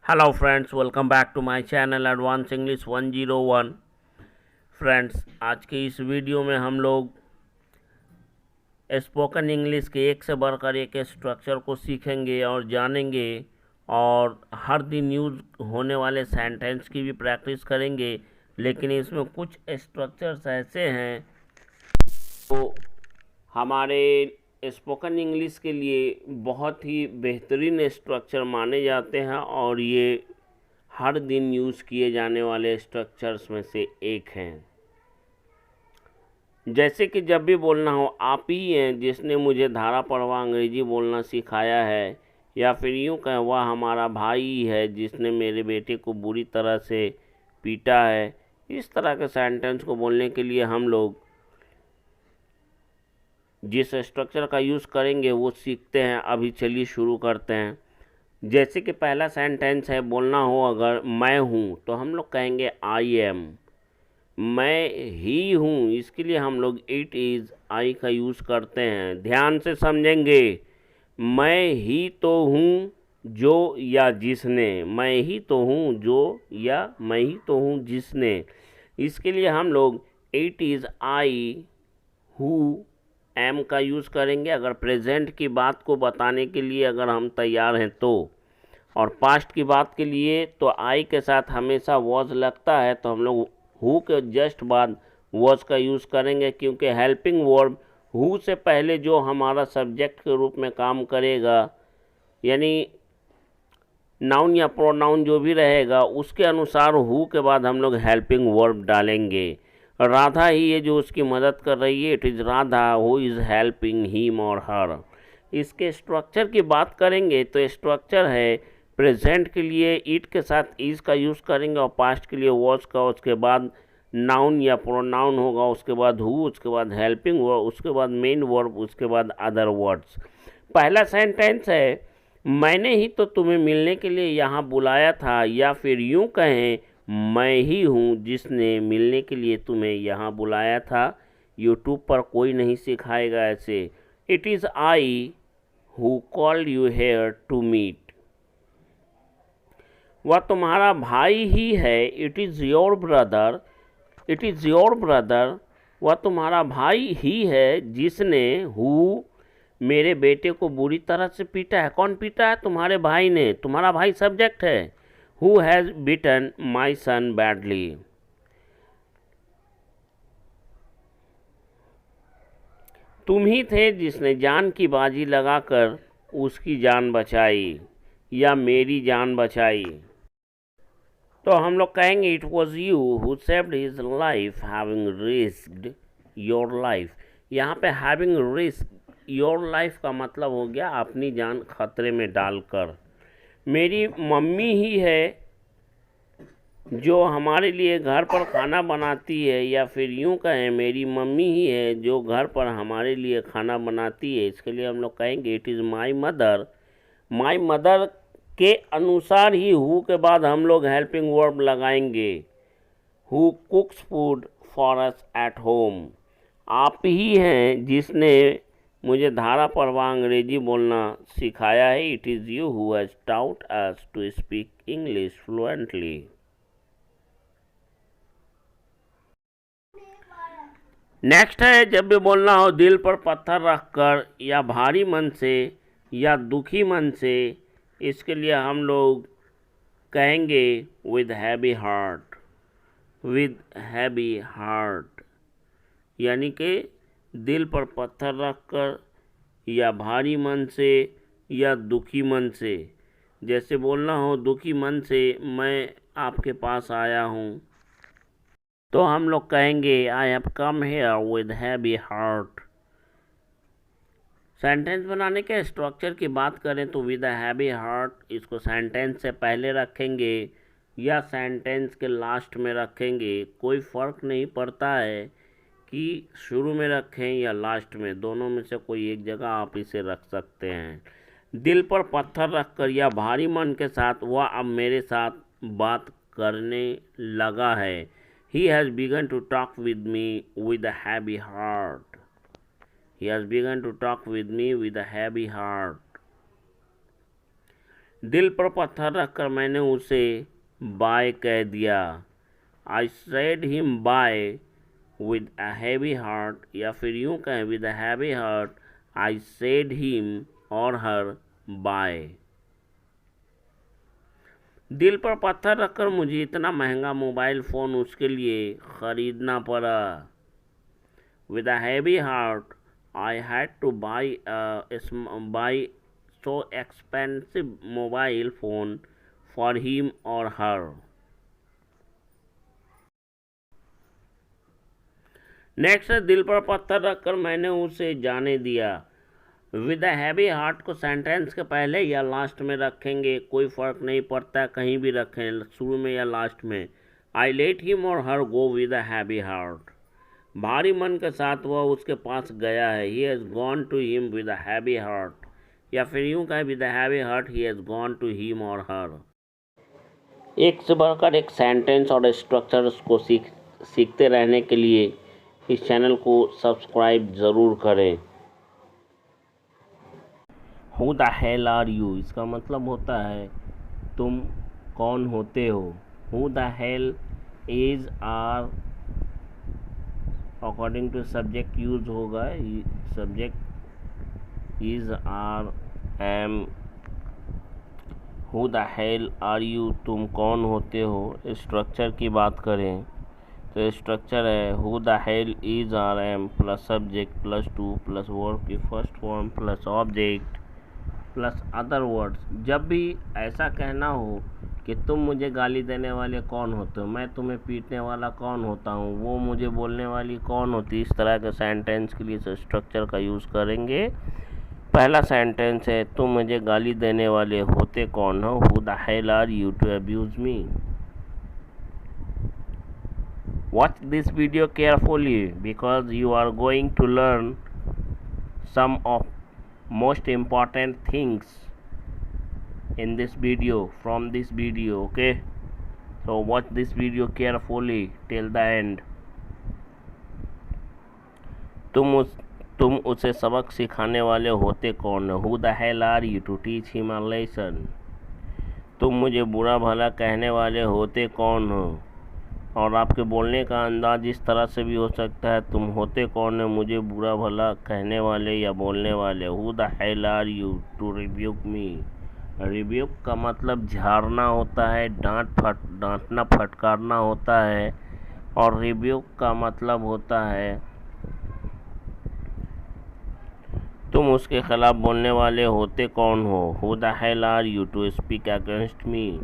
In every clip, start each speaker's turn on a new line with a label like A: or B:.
A: Hello friends, welcome back to my channel advance English 101। Friends, आज के इस video में हम लोग स्पोकन इंग्लिश के एक से बढ़कर एक स्ट्रक्चर को सीखेंगे और जानेंगे, और हर दिन यूज़ होने वाले सेंटेंस की भी प्रैक्टिस करेंगे। लेकिन इसमें कुछ स्ट्रक्चर्स ऐसे हैं तो हमारे स्पोकन इंग्लिश के लिए बहुत ही बेहतरीन स्ट्रक्चर माने जाते हैं, और ये हर दिन यूज़ किए जाने वाले स्ट्रक्चर्स में से एक हैं। जैसे कि जब भी बोलना हो, आप ही हैं जिसने मुझे धारा पढ़वा अंग्रेजी बोलना सिखाया है, या फिर यूँ कहें वह हमारा भाई ही है जिसने मेरे बेटे को बुरी तरह से पीटा है। इस तरह के सेंटेंस को बोलने के लिए हम लोग जिस स्ट्रक्चर का यूज़ करेंगे वो सीखते हैं। अभी चलिए शुरू करते हैं। जैसे कि पहला सेंटेंस है, बोलना हो अगर मैं हूँ तो हम लोग कहेंगे आई एम। मैं ही हूँ, इसके लिए हम लोग इट इज़ आई का यूज़ करते हैं। ध्यान से समझेंगे। मैं ही तो हूँ जो या जिसने, मैं ही तो हूँ जो या मैं ही तो हूँ जिसने, इसके लिए हम लोग it is I who am का यूज़ करेंगे अगर प्रेजेंट की बात को बताने के लिए अगर हम तैयार हैं तो। और पास्ट की बात के लिए तो आई के साथ हमेशा वॉज लगता है, तो हम लोग हु के जस्ट बाद वॉज का यूज़ करेंगे, क्योंकि हेल्पिंग वर्ब हु से पहले जो हमारा सब्जेक्ट के रूप में काम करेगा, यानी नाउन या प्रोनाउन जो भी रहेगा उसके अनुसार हु के बाद हम लोग हेल्पिंग वर्ब डालेंगे। राधा ही है जो उसकी मदद कर रही है, it is Radha who is helping him और हर। इसके स्ट्रक्चर की बात करेंगे तो स्ट्रक्चर है, प्रेजेंट के लिए इट के साथ इज़ का यूज़ करेंगे, और पास्ट के लिए वॉज का, उसके बाद नाउन या प्रोनाउन होगा, उसके बाद हु, उसके बाद हेल्पिंग वर्ब, उसके बाद मेन वर्ब, उसके बाद अदर वर्ड्स। पहला सेंटेंस है, मैंने ही तो तुम्हें मिलने के लिए यहाँ बुलाया था, या फिर यूँ कहें मैं ही हूँ जिसने मिलने के लिए तुम्हें यहाँ बुलाया था। यूट्यूब पर कोई नहीं सिखाएगा ऐसे। It is I who called you here to meet. वह तुम्हारा भाई ही है, it is your brother, it is your brother. वह तुम्हारा भाई ही है जिसने हु मेरे बेटे को बुरी तरह से पीटा है। कौन पीटा है? तुम्हारे भाई ने। तुम्हारा भाई सब्जेक्ट है। Who has beaten my son badly. तुम ही थे जिसने जान की बाजी लगाकर उसकी जान बचाई, या मेरी जान बचाई। तो हम लोग कहेंगे it was you who saved his life having risked your life. यहाँ पे हैविंग रिस्क योर लाइफ का मतलब हो गया अपनी जान खतरे में डालकर। मेरी मम्मी ही है जो हमारे लिए घर पर खाना बनाती है, या फिर यूँ कहें मेरी मम्मी ही है जो घर पर हमारे लिए खाना बनाती है। इसके लिए हम लोग कहेंगे it is my mother. My mother के अनुसार ही हु के बाद हम लोग हेल्पिंग वर्ब लगाएंगे। Who कुक्स food for us at home. आप ही हैं जिसने मुझे धारा पढ़वा अंग्रेजी बोलना सिखाया है। It is you who has taught us to speak English fluently. Next है, जब भी बोलना हो दिल पर पत्थर रखकर, या भारी मन से, या दुखी मन से, इसके लिए हम लोग कहेंगे with heavy heart. With heavy heart यानी कि दिल पर पत्थर रखकर, या भारी मन से, या दुखी मन से। जैसे बोलना हो दुखी मन से मैं आपके पास आया हूँ, तो हम लोग कहेंगे I have come here with heavy heart. Sentence बनाने के स्ट्रक्चर की बात करें तो विद अ हैवी हार्ट इसको सेंटेंस से पहले रखेंगे या सेंटेंस के लास्ट में रखेंगे। कोई फ़र्क नहीं पड़ता है कि शुरू में रखें या लास्ट में, दोनों में से कोई एक जगह आप इसे रख सकते हैं। दिल पर पत्थर रखकर या भारी मन के साथ वह अब मेरे साथ बात करने लगा है। He has begun to talk with me with a heavy heart. He has begun to talk with me with a heavy heart. दिल पर पत्थर रखकर मैंने उसे बाय कह दिया। I said him by with a heavy heart, या फिर यूं कहें with a heavy heart I said him और हर बाय। दिल पर पत्थर रखकर मुझे इतना महंगा मोबाइल फ़ोन उसके लिए ख़रीदना पड़ा। With a heavy heart I had two by so expensive mobile phone for him or her. Next है दिल पर पत्थर रखकर मैंने उसे जाने दिया। विद अ हैवी हार्ट को सेंटेंस के पहले या लास्ट में रखेंगे, कोई फर्क नहीं पड़ता, कहीं भी रखें, शुरू में या लास्ट में। आई लेट हिम और her go with a heavy heart, भारी मन के साथ वह उसके पास गया है। He has gone to him with a heavy heart, या फिर यूं कहें with a heavy heart he has gone to him और हर। एक से बढ़कर एक सेंटेंस और स्ट्रक्चर्स को सीखते रहने के लिए इस चैनल को सब्सक्राइब ज़रूर करें। Who the hell are you, इसका मतलब होता है तुम कौन होते हो। Who the hell is are according to subject use होगा, subject is are am. Who the hell are you, तुम कौन होते हो। स्ट्रक्चर की बात करें तो स्ट्रक्चर है who the hell is are am plus subject plus to plus verb की first form plus object plus other words. जब भी ऐसा कहना हो कि तुम मुझे गाली देने वाले कौन होते हो, मैं तुम्हें पीटने वाला कौन होता हूँ, वो मुझे बोलने वाली कौन होती, इस तरह के सेंटेंस के लिए स्ट्रक्चर का यूज़ करेंगे। पहला सेंटेंस है तुम मुझे गाली देने वाले होते कौन हो। Who the hell are you to abuse me. Watch this video carefully because you are going to learn some of most important things in this video from this video. Okay, so watch this video carefully till the end. तुम उसे सबक सिखाने वाले होते कौन हो। Who the hell are you to teach him a lesson? तुम मुझे बुरा भला कहने वाले होते कौन हो, और आपके बोलने का अंदाज इस तरह से भी हो सकता है तुम होते कौन है मुझे बुरा भला कहने वाले या बोलने वाले। Who the hell are you to rebuke me. Rebuke का मतलब झाड़ना होता है, डांटना फटकारना होता है, और रिब्यूक का मतलब होता है तुम उसके खिलाफ बोलने वाले होते कौन हो। Who the hell are you to speak against me,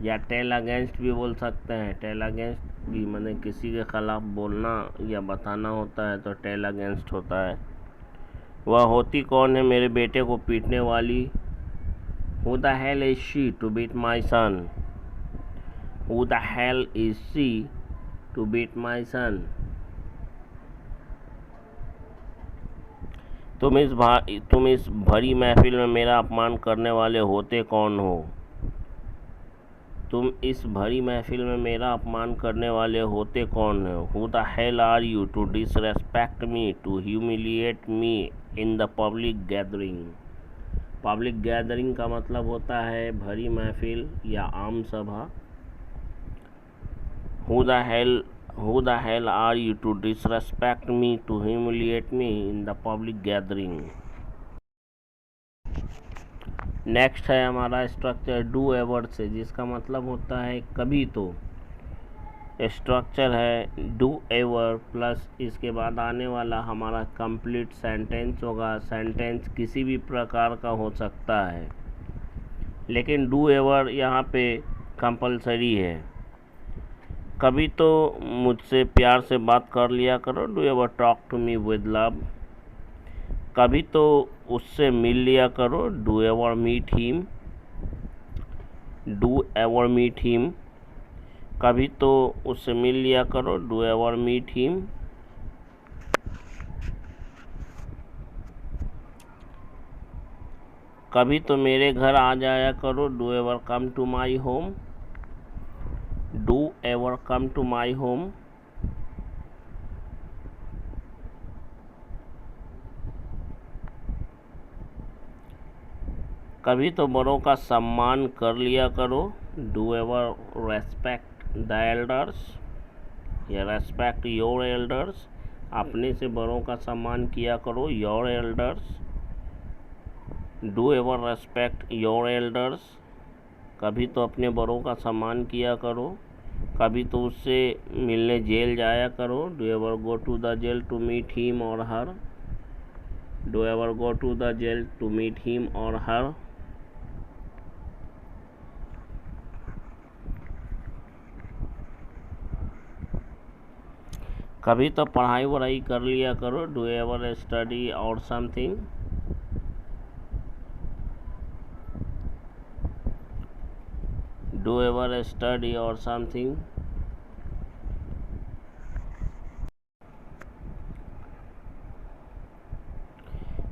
A: या टेल अगेंस्ट भी बोल सकते हैं। टेल अगेंस्ट भी माने किसी के खिलाफ बोलना या बताना होता है तो टेल अगेंस्ट होता है। वह होती कौन है मेरे बेटे को पीटने वाली। Who the hell is she to beat my son. Who the hell is she to beat my son. तुम इस भरी महफिल में मेरा अपमान करने वाले होते कौन हो। तुम इस भरी महफिल में मेरा अपमान करने वाले होते कौन हो। Who the hell are you to disrespect me, to humiliate me in the public gathering. Public gathering का मतलब होता है भरी महफिल या आम सभा। Who the hell are you to disrespect me, to humiliate me in the public gathering. Next है हमारा स्ट्रक्चर डू एवर से, जिसका मतलब होता है कभी तो। स्ट्रक्चर है डू एवर प्लस इसके बाद आने वाला हमारा कंप्लीट सेंटेंस होगा। सेंटेंस किसी भी प्रकार का हो सकता है, लेकिन डू एवर यहाँ पे कंपलसरी है। कभी तो मुझसे प्यार से बात कर लिया करो, do ever talk to me with love. कभी तो उससे मिल लिया करो, do ever meet him. Do ever meet him, कभी तो उससे मिल लिया करो, डू एवर मीट हिम। कभी तो मेरे घर आ जाया करो, do ever come to my home. Do ever come to my home. कभी तो बड़ों का सम्मान कर लिया करो, do ever respect the elders या रेस्पेक्ट योर एल्डर्स, अपने से बड़ों का सम्मान किया करो, your elders, do ever respect your elders, कभी तो अपने बड़ों का सम्मान किया करो, कभी तो उससे मिलने जेल जाया करो, do ever go to the jail to meet him और her, do ever go to the jail to meet him और हर। कभी तो पढ़ाई वढ़ाई कर लिया करो, डू एवर स्टडी और समथिंग, डू एवर स्टडी और समथिंग।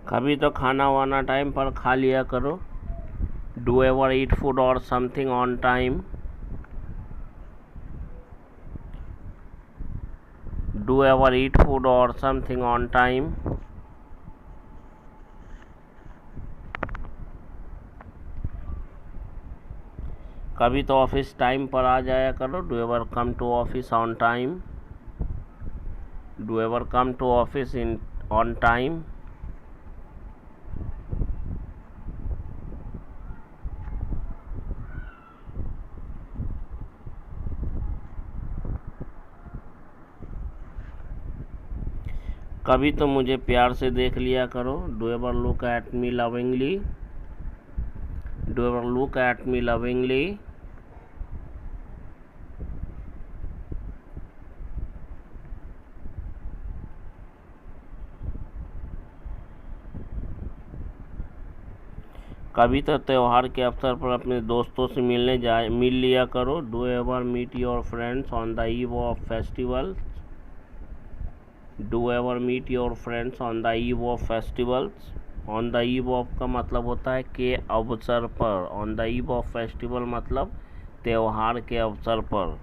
A: कभी तो खाना वाना टाइम पर खा लिया करो, डू एवर ईट फूड और something on time, do ever eat food और समथिंग ऑन टाइम। कभी तो ऑफिस टाइम पर आ जाया करो, do ever come to office on time, do ever come to office in on time. कभी तो मुझे प्यार से देख लिया करो, do ever look at me lovingly, do ever look at me lovingly. कभी तो त्यौहार के अवसर पर अपने दोस्तों से मिल लिया करो, do ever meet your friends on the eve of festivals, do ever meet your friends on the eve of festivals. On the eve of का मतलब होता है के अवसर पर, on the eve of festival मतलब त्यौहार के अवसर पर।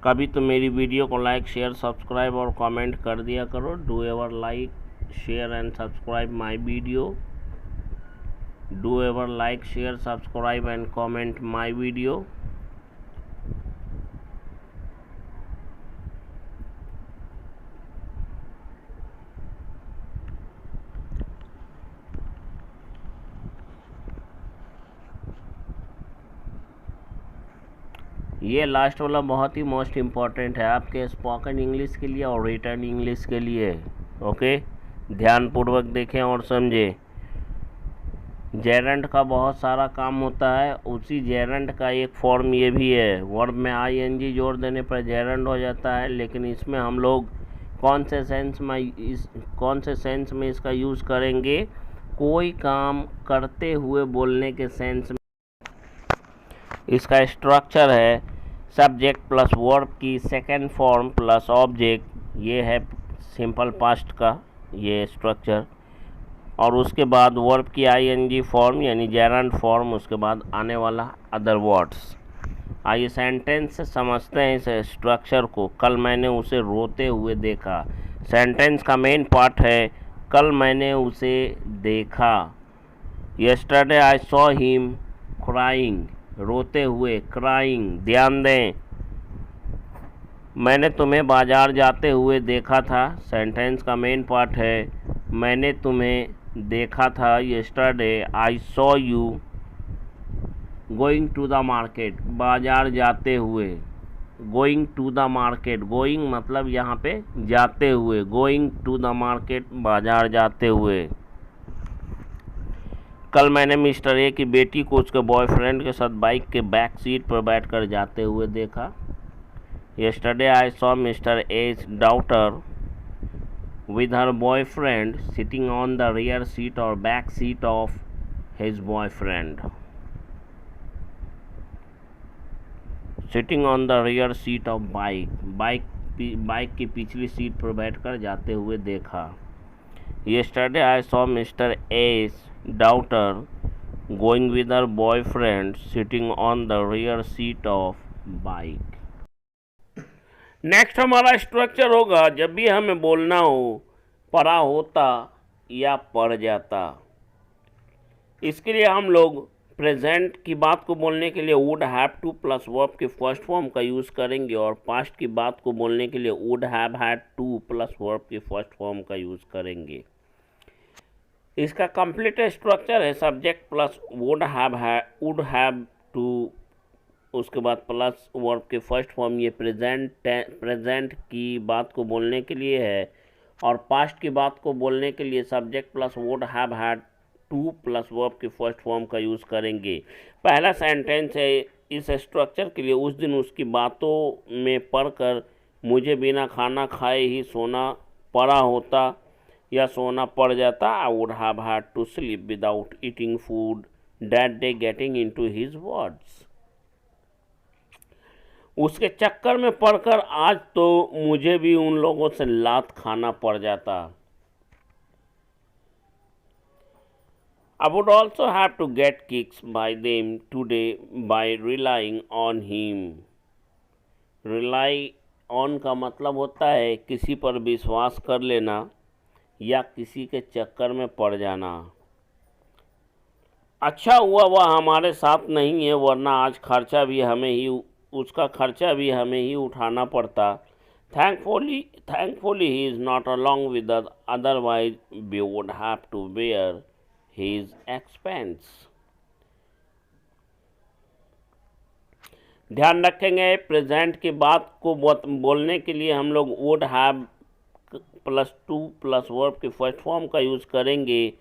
A: कभी तो मेरी वीडियो को लाइक शेयर सब्सक्राइब और कमेंट कर दिया करो, do ever like share and subscribe my video, do ever like share subscribe and comment my video. ये लास्ट वाला बहुत ही मोस्ट इम्पॉर्टेंट है आपके स्पोकन इंग्लिश के लिए और रिटर्न इंग्लिश के लिए। ओके, ध्यानपूर्वक देखें और समझें। जेरेंट का बहुत सारा काम होता है, उसी जेरेंट का एक फॉर्म ये भी है, वर्ब में आईएनजी जोड़ देने पर जेरेंट हो जाता है, लेकिन इसमें हम लोग कौन से सेंस में इसका यूज़ करेंगे, कोई काम करते हुए बोलने के सेंस में। इसका स्ट्रक्चर है सब्जेक्ट प्लस वर्ब की सेकेंड फॉर्म प्लस ऑब्जेक्ट, ये है सिंपल पास्ट का ये स्ट्रक्चर, और उसके बाद वर्ब की आईएनजी फॉर्म यानी जेरेंट फॉर्म, उसके बाद आने वाला अदर वर्ड्स। आइए सेंटेंस से समझते हैं इस स्ट्रक्चर को। कल मैंने उसे रोते हुए देखा, सेंटेंस का मेन पार्ट है कल मैंने उसे देखा। Yesterday I saw him crying, रोते हुए, क्राइंग। ध्यान दें, मैंने तुम्हें बाजार जाते हुए देखा था, सेंटेंस का मेन पार्ट है मैंने तुम्हें देखा था। Yesterday I saw you going to the market, बाजार जाते हुए, going to the market, going मतलब यहाँ पे जाते हुए, गोइंग टू द मार्केट बाजार जाते हुए। कल मैंने मिस्टर ए की बेटी को उसके बॉयफ्रेंड के साथ बाइक के बैक सीट पर बैठकर जाते हुए देखा। Yesterday I saw Mister A's daughter with her boyfriend sitting on the rear seat or back seat of his boyfriend. Sitting on the rear seat of bike की पिछली सीट पर बैठकर जाते हुए देखा। Yesterday I saw Mr. A's daughter going with her boyfriend sitting on the rear seat of bike. Next हमारा structure होगा, जब भी हमें बोलना हो पड़ा होता या पड़ जाता। इसके लिए हम लोग प्रेजेंट की बात को बोलने के लिए would have to plus verb के फर्स्ट फॉर्म का यूज़ करेंगे और पास्ट की बात को बोलने के लिए would have had to plus verb के फर्स्ट फॉर्म का यूज़ करेंगे। इसका कंप्लीट स्ट्रक्चर है subject plus would have to, उसके बाद प्लस वर्ब के फर्स्ट फॉर्म। ये प्रेजेंट की बात को बोलने के लिए है और पास्ट की बात को बोलने के लिए subject plus would have had to plus verb के फर्स्ट फॉर्म का यूज़ करेंगे। पहला सेंटेंस है इस स्ट्रक्चर के लिए, उस दिन उसकी बातों में पढ़कर मुझे बिना खाना खाए ही सोना पड़ा होता या सोना पड़ जाता। I would have had to sleep without eating food that day, getting into his words. उसके चक्कर में पड़कर आज तो मुझे भी उन लोगों से लात खाना पड़ जाता। I would also have to get kicks by them today by relying on him. Rely on का मतलब होता है किसी पर विश्वास कर लेना या किसी के चक्कर में पड़ जाना। अच्छा हुआ वह हमारे साथ नहीं है, वरना आज उसका खर्चा भी हमें ही उठाना पड़ता। Thankfully he is not along with us, otherwise we would have to bear his expense. ध्यान रखेंगे प्रेजेंट की बात को बोलने के लिए हम लोग would have plus to plus verb के फर्स्ट फॉर्म का यूज़ करेंगे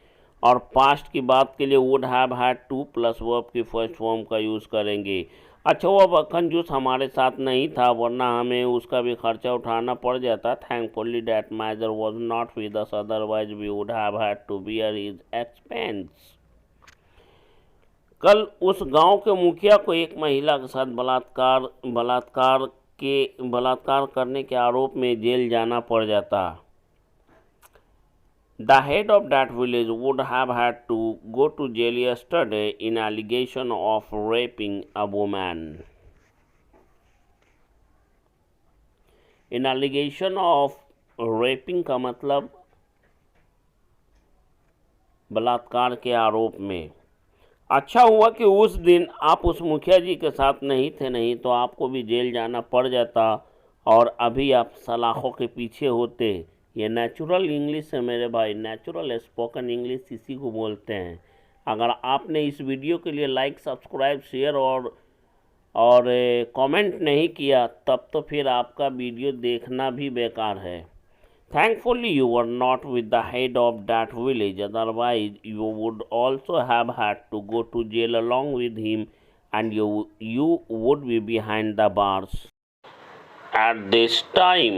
A: और पास्ट की बात के लिए would have had to plus verb के फर्स्ट फॉर्म का यूज़ करेंगे। अच्छा वह कंजूस हमारे साथ नहीं था, वरना हमें उसका भी खर्चा उठाना पड़ जाता। Thankfully that miser was not with us, otherwise we would have had to bear his expense. कल उस गांव के मुखिया को एक महिला के साथ बलात्कार करने के आरोप में जेल जाना पड़ जाता। The head of that village would have had to go to jail yesterday in allegation of raping a woman. In allegation of raping का मतलब बलात्कार के आरोप में। अच्छा हुआ कि उस दिन आप उस मुखिया जी के साथ नहीं थे, नहीं तो आपको भी जेल जाना पड़ जाता और अभी आप सलाखों के पीछे होते। ये नेचुरल इंग्लिश है मेरे भाई, नेचुरल स्पोकन इंग्लिश इसी को बोलते हैं। अगर आपने इस वीडियो के लिए लाइक सब्सक्राइब शेयर और कमेंट नहीं किया तब तो फिर आपका वीडियो देखना भी बेकार है। Thankfully you were not with the head of that village, otherwise you would also have had to go to jail along with him and you would be behind the bars at this time.